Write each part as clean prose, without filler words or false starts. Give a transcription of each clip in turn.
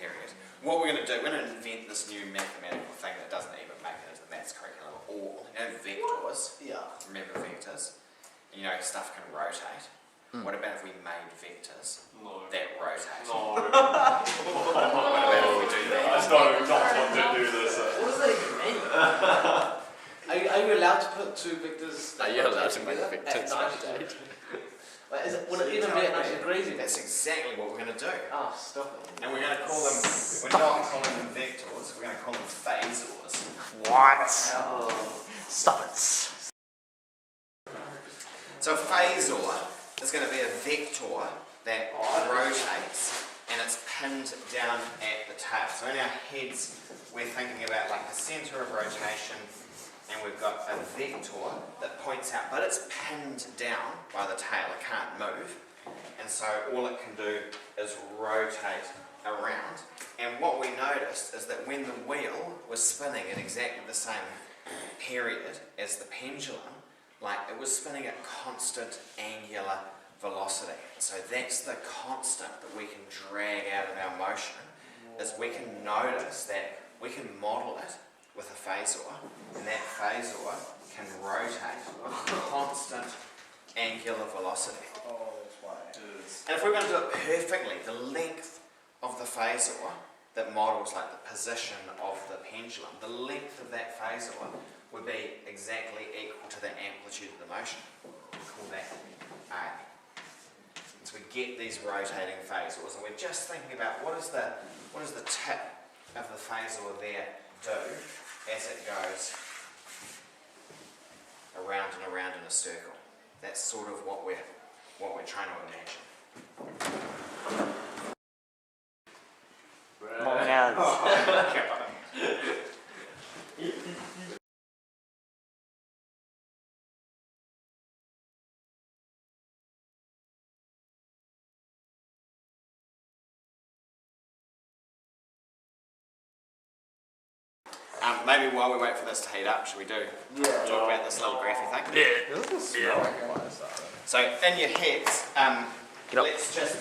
period. What we're going to do, we're going to invent this new mathematical thing that doesn't even make it into the maths curriculum at all. Vectors. Yeah. Remember vectors? You know, stuff can rotate. What about if we made vectors that rotate? No. What about if we do that? I don't want to do this. What does that even mean? Are you allowed to put two vectors? Are you allowed to make vectors rotate? Would it even be at 90 degrees? That's exactly what we're going to do. Oh, stop it. And we're going to call them, we're not calling them vectors, we're going to call them phasors. What? Oh. Stop it. So a phasor is going to be a vector that rotates and it's pinned down at the tail. So in our heads we're thinking about like the centre of rotation, and we've got a vector that points out, but it's pinned down by the tail, it can't move, and so all it can do is rotate around. And what we noticed is that when the wheel was spinning at exactly the same period as the pendulum, like it was spinning at constant angular velocity. So that's the constant that we can drag out of our motion, is we can notice that we can model it with a phasor, and that phasor can rotate with constant angular velocity. Oh, that's why. And if we're going to do it perfectly, the length of the phasor that models like the position of the pendulum, the length of that phasor would be exactly equal to the amplitude of the motion. We call that A. And so we get these rotating phasors, and we're just thinking about what does the tip of the phasor there do as it goes around and around in a circle. That's sort of what we're trying to imagine. Maybe while we wait for this to heat up, should we talk about this little graphy thing? Yeah. It doesn't smell like fire starter. So in your heads, let's just,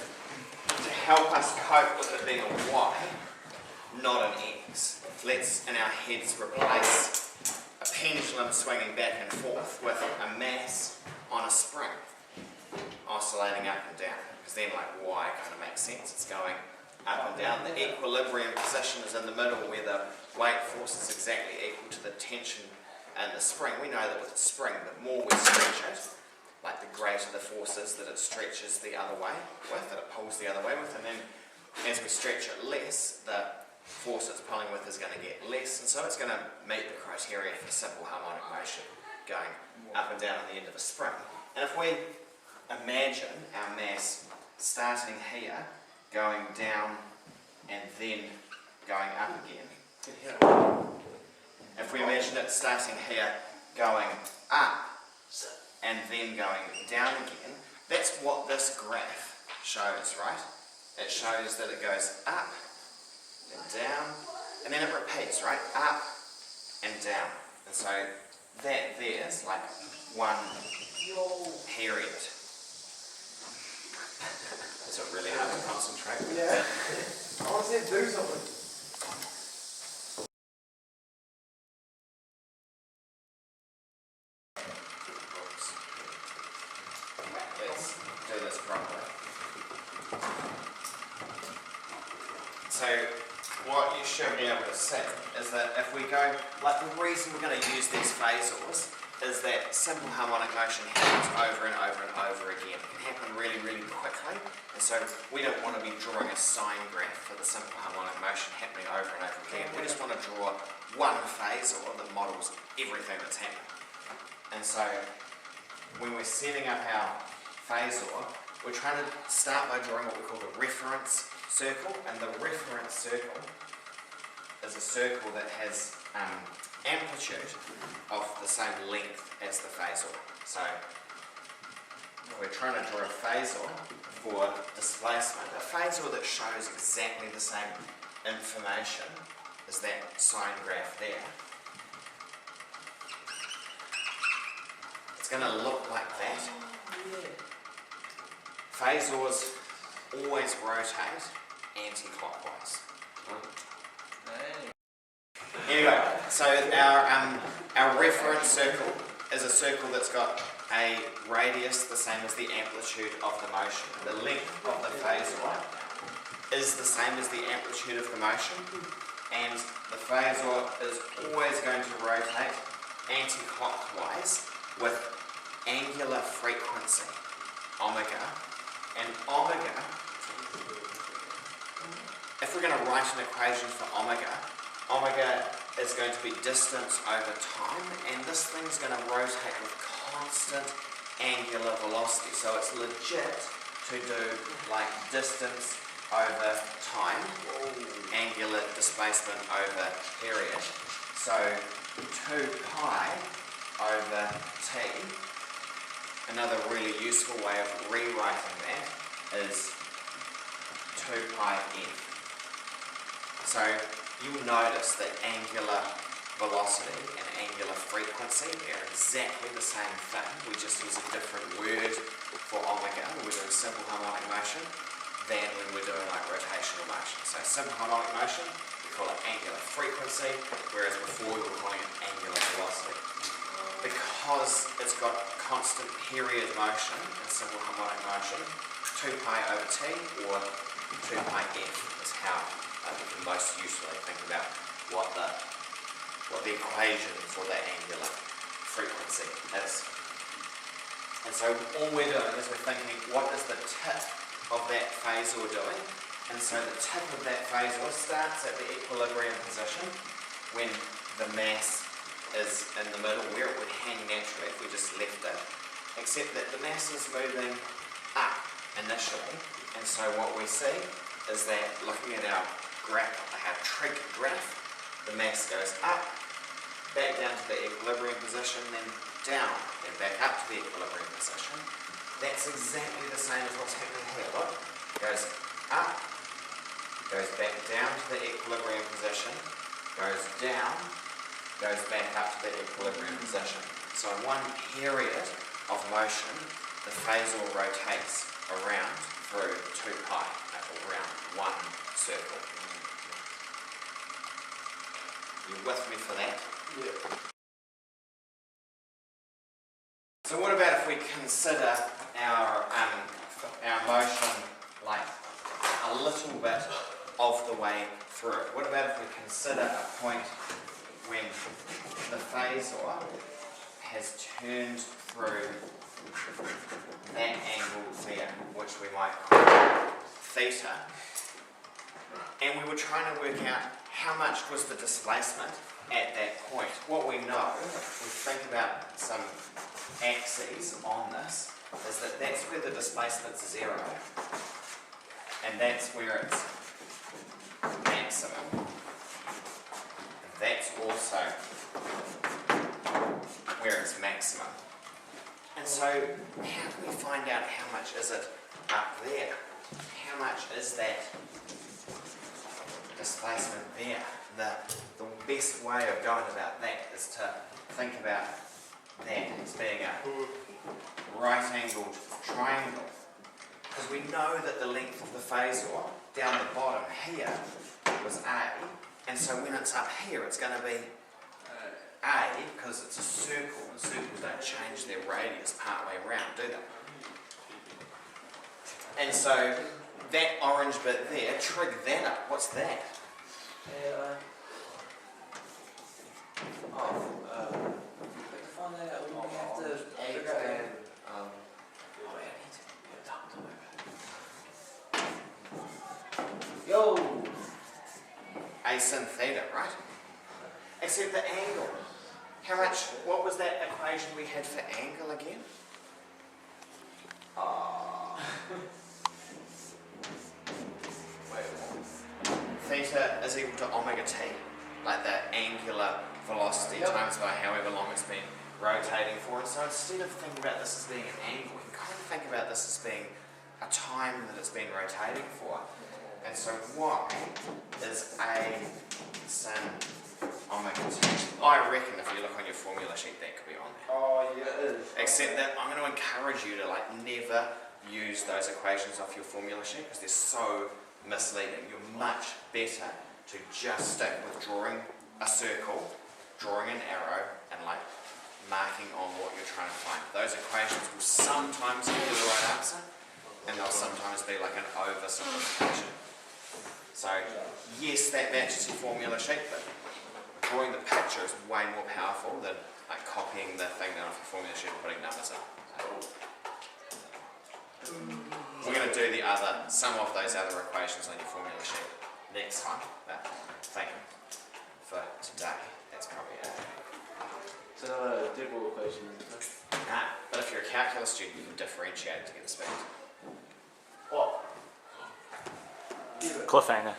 to help us cope with it being a Y, not an X, let's in our heads replace a pendulum swinging back and forth with a mass on a spring, oscillating up and down, because then like Y kind of makes sense, it's going up and down. The equilibrium position is in the middle where the weight force is exactly equal to the tension and the spring. We know that with the spring, the more we stretch it, like the greater the force is that it stretches the other way with, that it pulls the other way with, and then as we stretch it less, the force it's pulling with is going to get less, and so it's going to meet the criteria for simple harmonic motion, going up and down on the end of a spring. And if we imagine our mass starting here, going down and then going up again. If we imagine it starting here, going up and then going down again, that's what this graph shows, right? It shows that it goes up and down, and then it repeats, right? Up and down. And so that there's like one period. Is it really hard to concentrate? Yeah. I want to see it do something. Let's do this properly. So what you should be able to see is that if we go, like the reason we're going to use these phasors is that simple harmonic motion happens over and over and over again. It can happen really, really quickly, and so we don't want to be drawing a sine graph for the simple harmonic motion happening over and over again. We just want to draw one phasor that models everything that's happening. And so when we're setting up our phasor, we're trying to start by drawing what we call the reference circle, and the reference circle is a circle that has amplitude of the same length as the phasor. So we're trying to draw a phasor for displacement, a phasor that shows exactly the same information as that sine graph there. It's going to look like that. Phasors always rotate anti-clockwise. Anyway, so our reference circle is a circle that's got a radius the same as the amplitude of the motion. The length of the phasor is the same as the amplitude of the motion, and the phasor is always going to rotate anti-clockwise with angular frequency, omega. And omega, if we're going to write an equation for omega, omega is going to be distance over time, and this thing's going to rotate with constant angular velocity. So it's legit to do like distance over time, angular displacement over period. So 2 pi over t. Another really useful way of rewriting that is 2 pi f. So you'll notice that angular velocity and angular frequency are exactly the same thing. We just use a different word for omega when we're doing simple harmonic motion than when we're doing like rotational motion. So simple harmonic motion, we call it angular frequency, whereas before we were calling it angular velocity. Because it's got constant period motion in simple harmonic motion, 2 pi over t or 2 pi f is how we can most usefully think about what the equation for that angular frequency is. And so all we're doing is we're thinking, what is the tip of that phasor doing? And so the tip of that phasor starts at the equilibrium position when the mass is in the middle where it would hang naturally if we just left it, except that the mass is moving up initially. And so what we see is that looking at our graph, our trig graph, the mass goes up, back down to the equilibrium position, then down, then back up to the equilibrium position. That's exactly the same as what's happening here. Look, goes up, goes back down to the equilibrium position, goes down, goes back up to the equilibrium position. So in one period of motion, the phasor rotates around through 2 pi, around one circle. You with me for that? Yeah. So what about if we consider our motion like a little bit of the way through it? What about if we consider a point when the phasor has turned through that angle there, which we might call theta, and we were trying to work out how much was the displacement at that point. What we know, if we think about some axes on this, is that that's where the displacement's 0, and that's where it's maximum. And that's also where it's maximum. And so how can we find out how much is it up there? How much is that displacement there? The best way of going about that is to think about that as being a right-angled triangle. Because we know that the length of the phasor down the bottom here was A, and so when it's up here it's going to be A, because it's a circle, and circles don't change their radius part way around, do they? And so that orange bit there, trig that up. What's that? Find that out. We have to figure out. Yo! A sin theta, right? Except the angle. How much, what was that equation we had for angle again? Theta is equal to omega t, like the angular velocity times by however long it's been rotating for. And so instead of thinking about this as being an angle, we can kind of think about this as being a time that it's been rotating for. And so y is A sin omega t. I reckon if you look on your formula sheet, that could be on there. Oh, yeah, it is. Except that I'm going to encourage you to never use those equations off your formula sheet because they're so misleading. You're much better to just stick with drawing a circle, drawing an arrow, and like marking on what you're trying to find. Those equations will sometimes give you the right answer, and they'll sometimes be like an oversimplification. So yes, that matches your formula sheet, but drawing the picture is way more powerful than like copying the thing down off your formula sheet and putting numbers in. We're going to do some of those other equations on your formula sheet next time. But thank you for today. That's probably it. It's another double equation, isn't it? Nah, but if you're a calculus student, you can differentiate to get the speed. What? Cliffhanger.